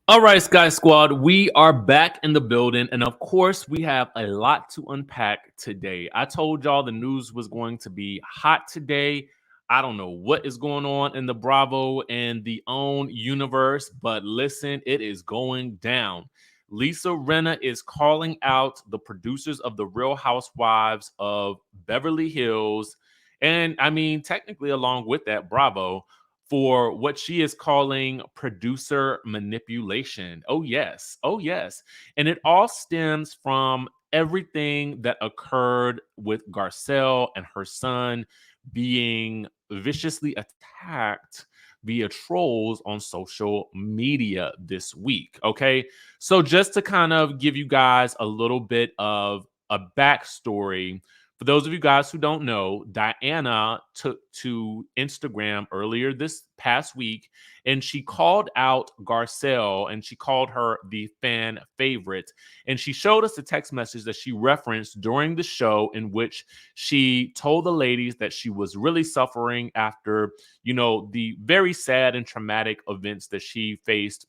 All right, Sky Squad, we are back in the building. And of course, we have a lot to unpack today. I told y'all the news was going to be hot today. I don't know what is going on in the Bravo and the OWN universe, but listen, it is going down. Lisa Rinna is calling out the producers of The Real Housewives of Beverly Hills. And I mean, technically, along with that, Bravo for what she is calling producer manipulation. Oh, yes. Oh, yes. And it all stems from everything that occurred with Garcelle and her son being viciously attacked via trolls on social media this week. Okay. So, just to kind of give you guys a little bit of a backstory, for those of you guys who don't know, Diana took to Instagram earlier this past week and she called out Garcelle and she called her the fan favorite. And she showed us a text message that she referenced during the show in which she told the ladies that she was really suffering after, the very sad and traumatic events that she faced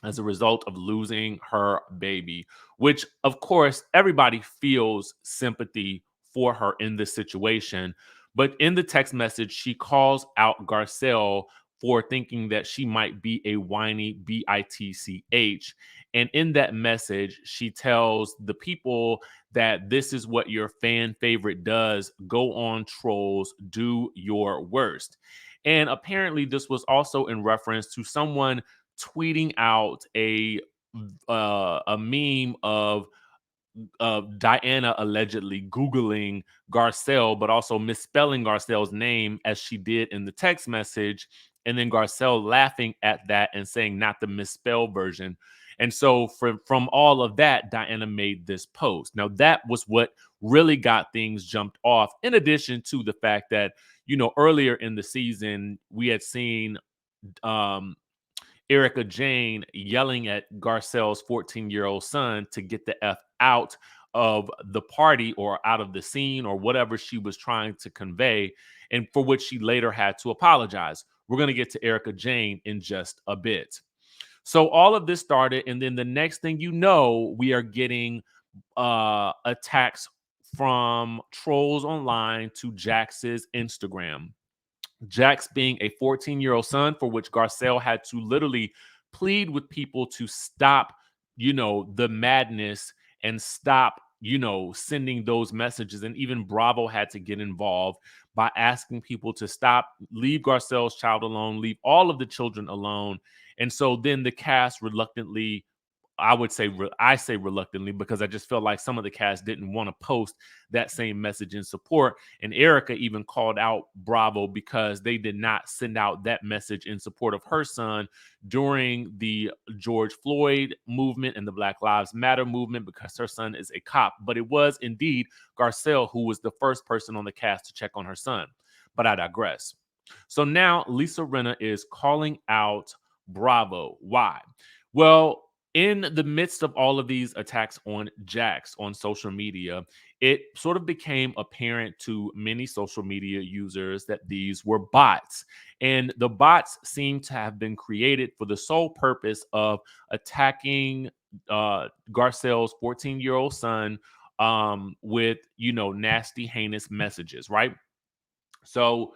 as a result of losing her baby, which, of course, everybody feels sympathy for her in this situation. But in the text message, she calls out Garcelle for thinking that she might be a whiny bitch. And in that message, she tells the people that this is what your fan favorite does. Go on, trolls, do your worst. And apparently, this was also in reference to someone tweeting out a meme of Diana allegedly Googling Garcelle, but also misspelling Garcelle's name as she did in the text message. And then Garcelle laughing at that and saying not the misspelled version. And so from all of that, Diana made this post. Now, that was what really got things jumped off, in addition to the fact that, earlier in the season, we had seen um, Erika Jayne yelling at Garcelle's 14-year-old son to get the F out of the party or out of the scene or whatever she was trying to convey, and for which she later had to apologize. We're going to get to Erika Jayne in just a bit. So all of this started, and then the next thing you know, we are getting attacks from trolls online to Jax's Instagram. Jax being a 14-year-old son, for which Garcelle had to literally plead with people to stop, the madness and stop, sending those messages. And even Bravo had to get involved by asking people to stop, leave Garcelle's child alone, leave all of the children alone. And so then the cast reluctantly, I say reluctantly because I just felt like some of the cast didn't want to post that same message in support. And Erika even called out Bravo because they did not send out that message in support of her son during the George Floyd movement and the Black Lives Matter movement, because her son is a cop. But it was indeed Garcelle who was the first person on the cast to check on her son. But I digress. So now Lisa Rinna is calling out Bravo. Why? Well, in the midst of all of these attacks on Jax on social media, it sort of became apparent to many social media users that these were bots. And the bots seem to have been created for the sole purpose of attacking Garcelle's 14-year-old son with, nasty, heinous messages, right? So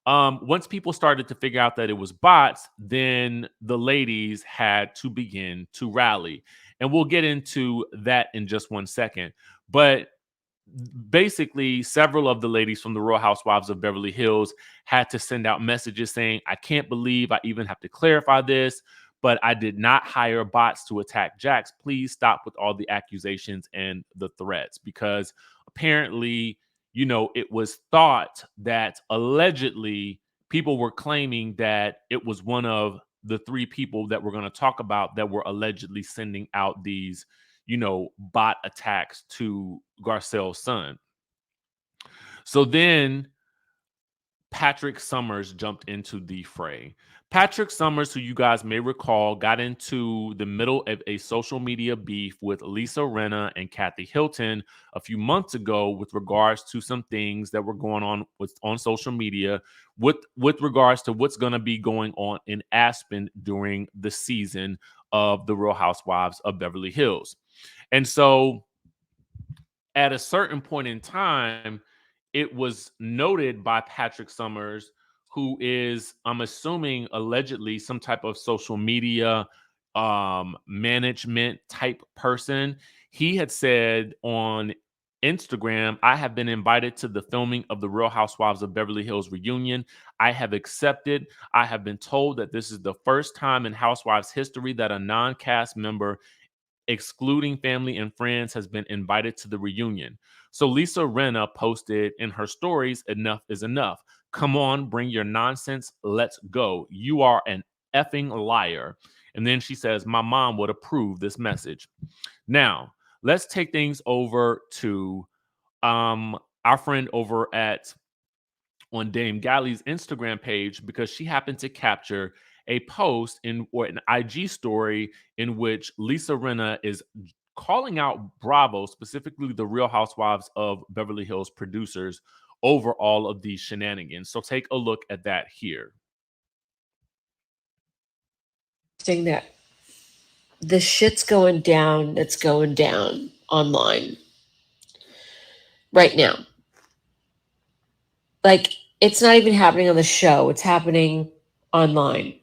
once people started to figure out that it was bots, then the ladies had to begin to rally. And we'll get into that in just one second. But basically, several of the ladies from the Real Housewives of Beverly Hills had to send out messages saying, I can't believe I even have to clarify this, but I did not hire bots to attack Jax. Please stop with all the accusations and the threats, because apparently, it was thought that allegedly people were claiming that it was one of the three people that we're going to talk about that were allegedly sending out these, bot attacks to Garcelle's son. So then Patrick Summers jumped into the fray. Patrick Summers, who you guys may recall, got into the middle of a social media beef with Lisa Rinna and Kathy Hilton a few months ago with regards to some things that were going on on social media with regards to what's going to be going on in Aspen during the season of the Real Housewives of Beverly Hills. And so at a certain point in time, it was noted by Patrick Summers, who is, I'm assuming, allegedly some type of social media management type person. He had said on Instagram, I have been invited to the filming of the Real Housewives of Beverly Hills reunion. I have accepted. I have been told that this is the first time in Housewives history that a non-cast member, excluding family and friends, has been invited to the reunion. So Lisa Rinna posted in her stories, enough is enough. Come on, bring your nonsense. Let's go. You are an effing liar. And then she says, my mom would approve this message. Now, let's take things over to our friend over at on Dame Galley's Instagram page, because she happened to capture a post or an IG story in which Lisa Rinna is calling out Bravo, specifically the Real Housewives of Beverly Hills producers, over all of these shenanigans. So take a look at that here. Saying that the shit's going down that's going down online right now. Like, it's not even happening on the show, it's happening online.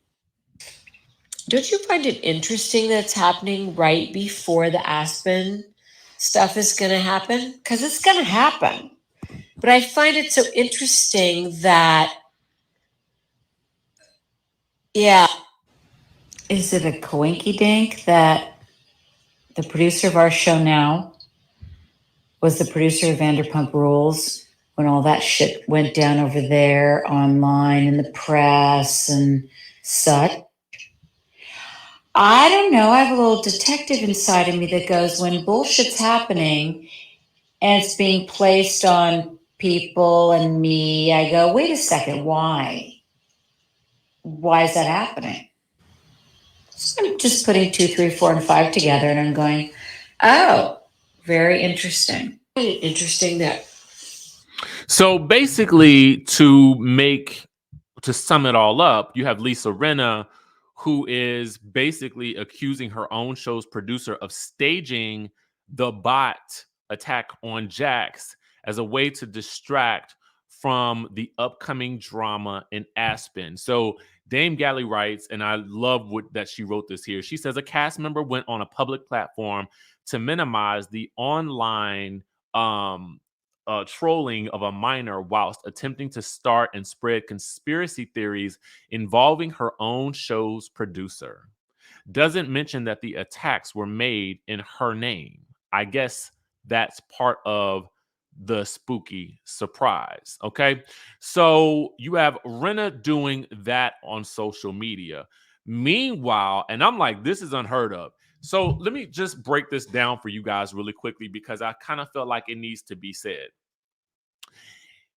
Don't you find it interesting that it's happening right before the Aspen stuff is going to happen? Because it's going to happen. But I find it so interesting that, yeah. Is it a coinky dink that the producer of our show now was the producer of Vanderpump Rules when all that shit went down over there online in the press and such? I don't know. I have a little detective inside of me that goes, when bullshit's happening and it's being placed on people and me, I go, wait a second, why? Why is that happening? So I'm just putting 2, 3, 4, and 5 together, and I'm going, oh, very interesting. Interesting that. So basically, to sum it all up, you have Lisa Rinna, who is basically accusing her own show's producer of staging the bot attack on Jax as a way to distract from the upcoming drama in Aspen. So Dame Galley writes, and I love that she wrote this here. She says a cast member went on a public platform to minimize the online trolling of a minor whilst attempting to start and spread conspiracy theories involving her own show's producer. Doesn't mention that the attacks were made in her name. I guess that's part of the spooky surprise. Okay. So you have Rinna doing that on social media. Meanwhile, and I'm like, this is unheard of. So let me just break this down for you guys really quickly, because I kind of feel like it needs to be said.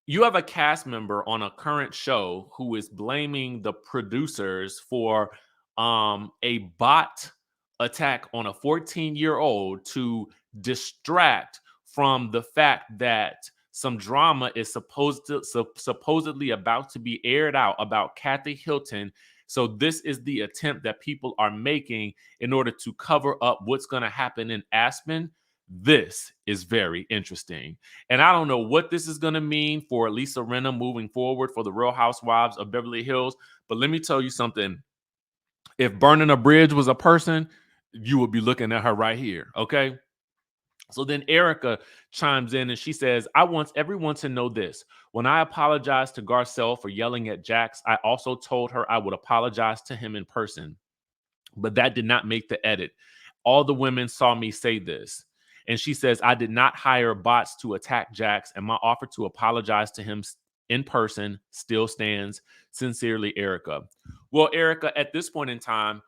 You have a cast member on a current show who is blaming the producers for a bot attack on a 14-year-old to distract from the fact that some drama is supposedly about to be aired out about Kathy Hilton. So this is the attempt that people are making in order to cover up what's going to happen in Aspen. This is very interesting. And I don't know what this is going to mean for Lisa Rinna moving forward for the Real Housewives of Beverly Hills. But let me tell you something. If burning a bridge was a person, you would be looking at her right here. Okay. So then Erika chimes in and she says, I want everyone to know this. When I apologized to Garcelle for yelling at Jax, I also told her I would apologize to him in person. But that did not make the edit. All the women saw me say this. And she says, I did not hire bots to attack Jax, and my offer to apologize to him in person still stands. Sincerely, Erika. Well, Erika, at this point in time,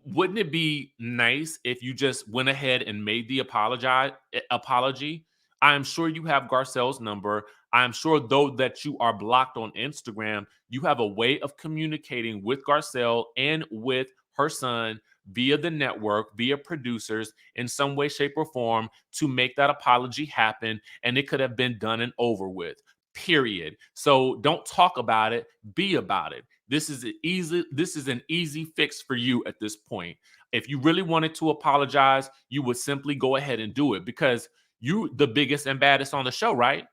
wouldn't it be nice if you just went ahead and made the apology? I am sure you have Garcelle's number. I am sure, though, that you are blocked on Instagram, you have a way of communicating with Garcelle and with her son via the network, via producers, in some way, shape, or form to make that apology happen. And it could have been done and over with. Period. So don't talk about it, be about it. This is an easy fix for you at this point. If you really wanted to apologize, you would simply go ahead and do it, because you the biggest and baddest on the show, right?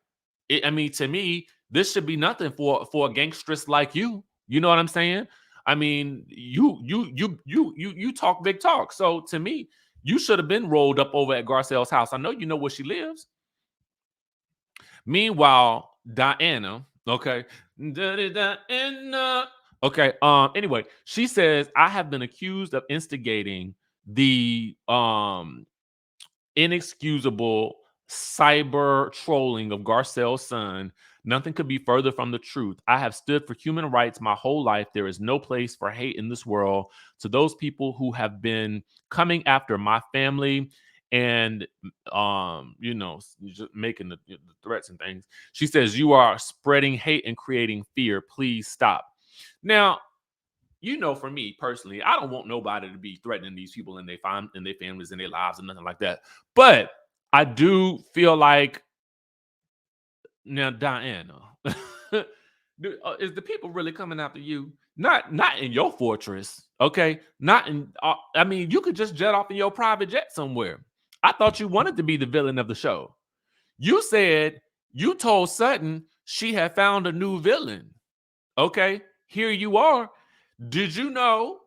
I mean, to me, this should be nothing for a gangstress like you. You know what I'm saying? I mean, you talk big talk. So to me, you should have been rolled up over at Garcelle's house. I know you know where she lives. Meanwhile, Diana, okay, Diana, okay. Anyway, she says, I have been accused of instigating the inexcusable cyber trolling of Garcelle's son. Nothing could be further from the truth. I have stood for human rights my whole life. There is no place for hate in this world. To those people who have been coming after my family and just making the threats and things, she says, you are spreading hate and creating fear. Please stop. Now, for me personally, I don't want nobody to be threatening these people and their families and their lives and nothing like that. But I do feel like, now, Diana, is the people really coming after you? Not in your fortress, okay? Not in. I mean, you could just jet off in your private jet somewhere. I thought you wanted to be the villain of the show. You said you told Sutton she had found a new villain. Okay, here you are. Did you know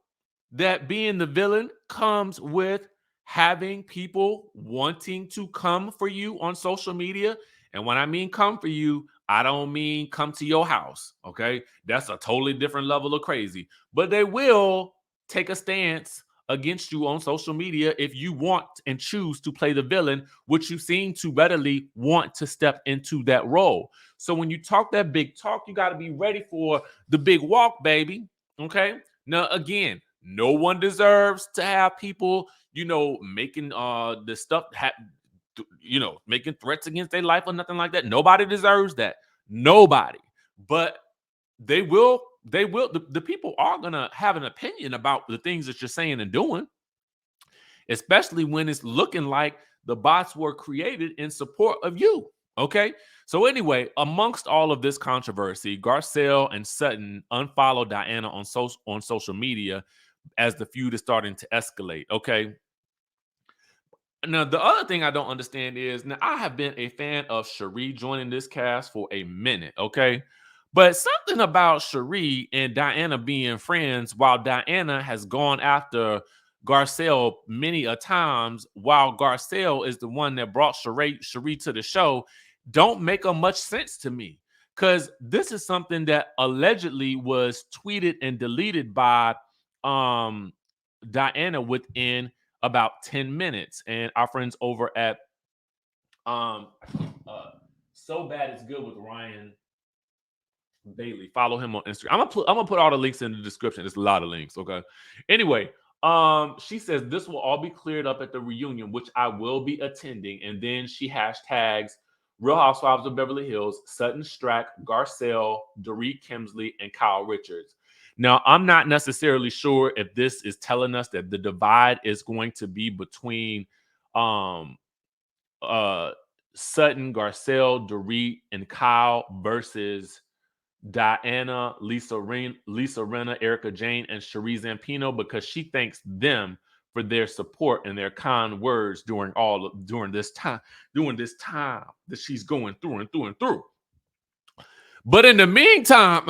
that being the villain comes with having people wanting to come for you on social media? And when I mean come for you, I don't mean come to your house. Okay, that's a totally different level of crazy. But they will take a stance against you on social media if you want and choose to play the villain, which you seem to readily want to step into that role. So when you talk that big talk, you got to be ready for the big walk, baby. Okay. Now, again, no one deserves to have people, making the stuff, making threats against their life or nothing like that. Nobody deserves that. Nobody. But they will. The people are gonna have an opinion about the things that you're saying and doing, especially when it's looking like the bots were created in support of you. Okay. So anyway, amongst all of this controversy, Garcelle and Sutton unfollowed Diana on social media as the feud is starting to escalate. Okay. Now, the other thing I don't understand is, now I have been a fan of Cherie joining this cast for a minute. Okay. But something about Cherie and Diana being friends, while Diana has gone after Garcelle many a times, while Garcelle is the one that brought Cherie to the show, don't make much sense to me. Because this is something that allegedly was tweeted and deleted by Diana within about 10 minutes. And our friends over at So Bad It's Good with Ryan Bailey, follow him on Instagram. I'm gonna put all the links in the description. There's a lot of links. Okay. Anyway, she says this will all be cleared up at the reunion, which I will be attending. And then she hashtags Real Housewives of Beverly Hills, Sutton Strack, Garcelle, Dorit Kemsley, and Kyle Richards. Now, I'm not necessarily sure if this is telling us that the divide is going to be between Sutton, Garcelle, Dorit, and Kyle versus Diana, Lisa Rinna, Erika Jayne, and Cherie Zampino, because she thanks them for their support and their kind words during this time that she's going through and through and through. But in the meantime,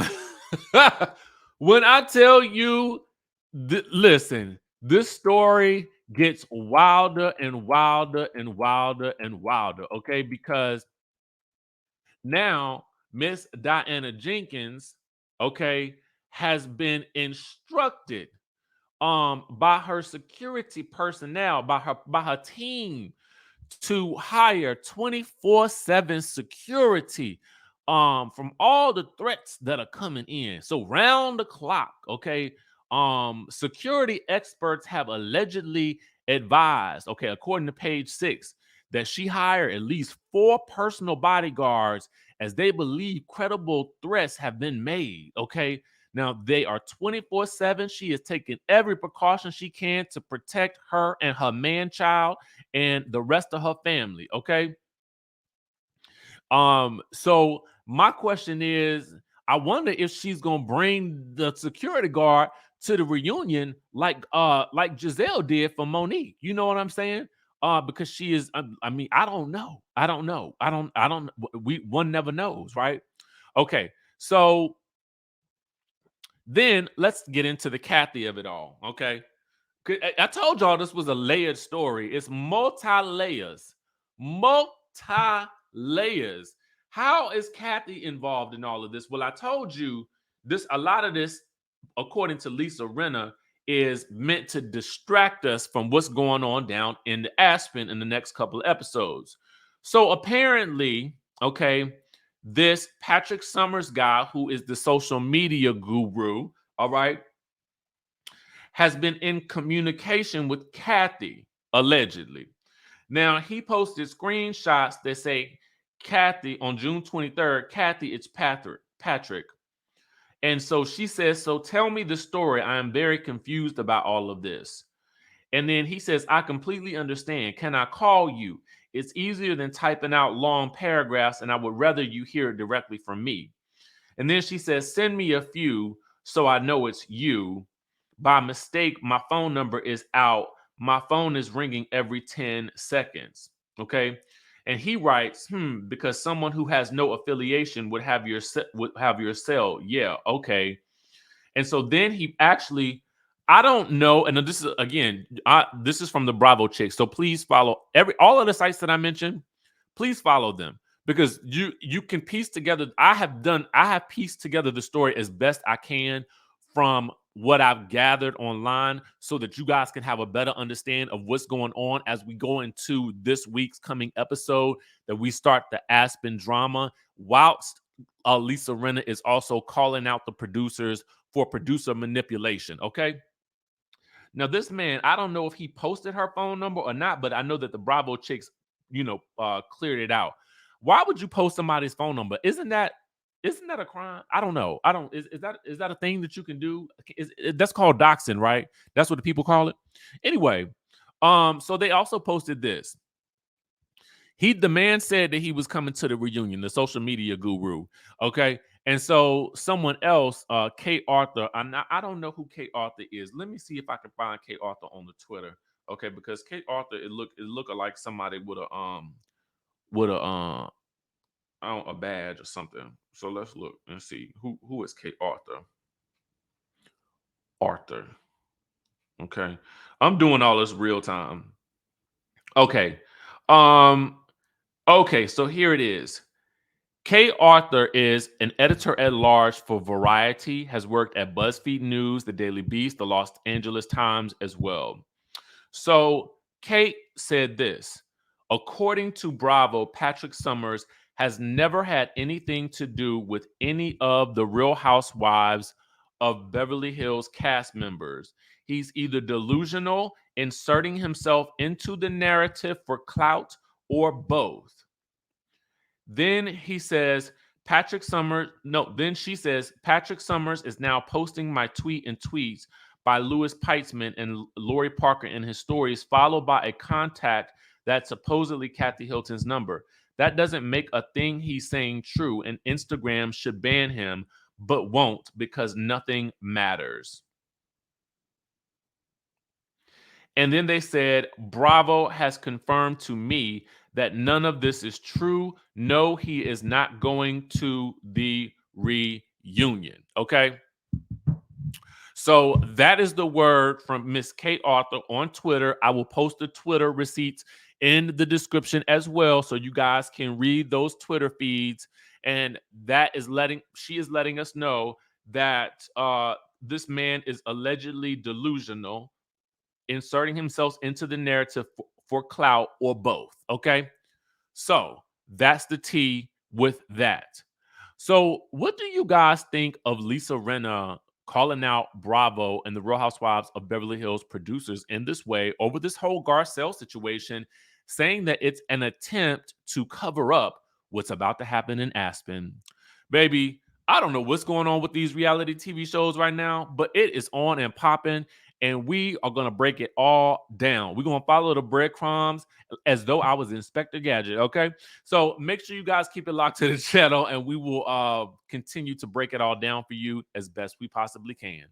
when I tell you, listen, this story gets wilder and wilder and wilder and wilder, okay? Because now Miss Diana Jenkins, okay, has been instructed by her security personnel, by her team, to hire 24/7 security from all the threats that are coming in. So round the clock, okay? Security experts have allegedly advised, okay, according to page 6, that she hired at least 4 personal bodyguards as they believe credible threats have been made. Okay. Now they are 24/7. She is taking every precaution she can to protect her and her man-child and the rest of her family. Okay. So my question is, I wonder if she's gonna bring the security guard to the reunion like Giselle did for Monique. You know what I'm saying? Because she is, I mean, I don't know. One never knows, right? Okay, so then let's get into the Kathy of it all. Okay. I told y'all this was a layered story. It's multi-layers. Multi-layers. How is Kathy involved in all of this? Well, I told you this, a lot of this, according to Lisa Rinna, is meant to distract us from what's going on down in the Aspen in the next couple of episodes. So apparently, okay, this Patrick Summers guy, who is the social media guru, all right, has been in communication with Kathy, allegedly. Now, he posted screenshots that say, Kathy, on June 23rd, Kathy, it's Patrick. And so she says, so tell me the story. I am very confused about all of this. And then he says, I completely understand. Can I call you? It's easier than typing out long paragraphs, and I would rather you hear it directly from me. And then she says, send me a few so I know it's you. By mistake, my phone number is out. My phone is ringing every 10 seconds. Okay. And he writes, because someone who has no affiliation would have your cell. Yeah, okay. And so then he actually, I don't know, and this is again, this is from the Bravo chick. So please follow all of the sites that I mentioned. Please follow them because you can piece together. I have pieced together the story as best I can from what I've gathered online so that you guys can have a better understanding of what's going on as we go into this week's coming episode, that we start the Aspen drama, whilst Lisa Rinna is also calling out the producers for producer manipulation. Okay. Now, this man, I don't know if he posted her phone number or not, but I know that the Bravo chicks, cleared it out. Why would you post somebody's phone number? Isn't that a crime? I don't know. Is that a thing that you can do? That's called doxing, right? That's what the people call it. Anyway, so they also posted this. The man said that he was coming to the reunion, the social media guru. Okay. And so someone else, Kate Arthur, I don't know who Kate Arthur is. Let me see if I can find Kate Arthur on the Twitter. Okay, because Kate Arthur, it looked like somebody with a badge or something. So let's look and see who is Kate Arthur. Arthur. Okay. I'm doing all this real time. Okay. Okay, so here it is. Kay Arthur is an editor at large for Variety, has worked at BuzzFeed News, The Daily Beast, The Los Angeles Times as well. So Kate said this: according to Bravo, Patrick Summers has never had anything to do with any of the Real Housewives of Beverly Hills cast members. He's either delusional, inserting himself into the narrative for clout, or both. Then he says, then she says, Patrick Summers is now posting my tweet and tweets by Louis Peitzman and Lori Parker in his stories, followed by a contact that's supposedly Kathy Hilton's number. That doesn't make a thing he's saying true, and Instagram should ban him, but won't because nothing matters. And then they said, Bravo has confirmed to me that none of this is true. No, he is not going to the reunion. Okay. So that is the word from Miss Kate Arthur on Twitter. I will post the Twitter receipts in the description as well, so you guys can read those Twitter feeds. And she is letting us know that this man is allegedly delusional, inserting himself into the narrative for clout, or both. Okay. So that's the tea with that. So what do you guys think of Lisa Rinna calling out Bravo and the Real Housewives of Beverly Hills producers in this way over this whole Garcelle situation, saying that it's an attempt to cover up what's about to happen in Aspen. Baby, I don't know what's going on with these reality TV shows right now, but it is on and popping, and we are going to break it all down. We're going to follow the breadcrumbs as though I was Inspector Gadget, okay? So make sure you guys keep it locked to the channel, and we will continue to break it all down for you as best we possibly can.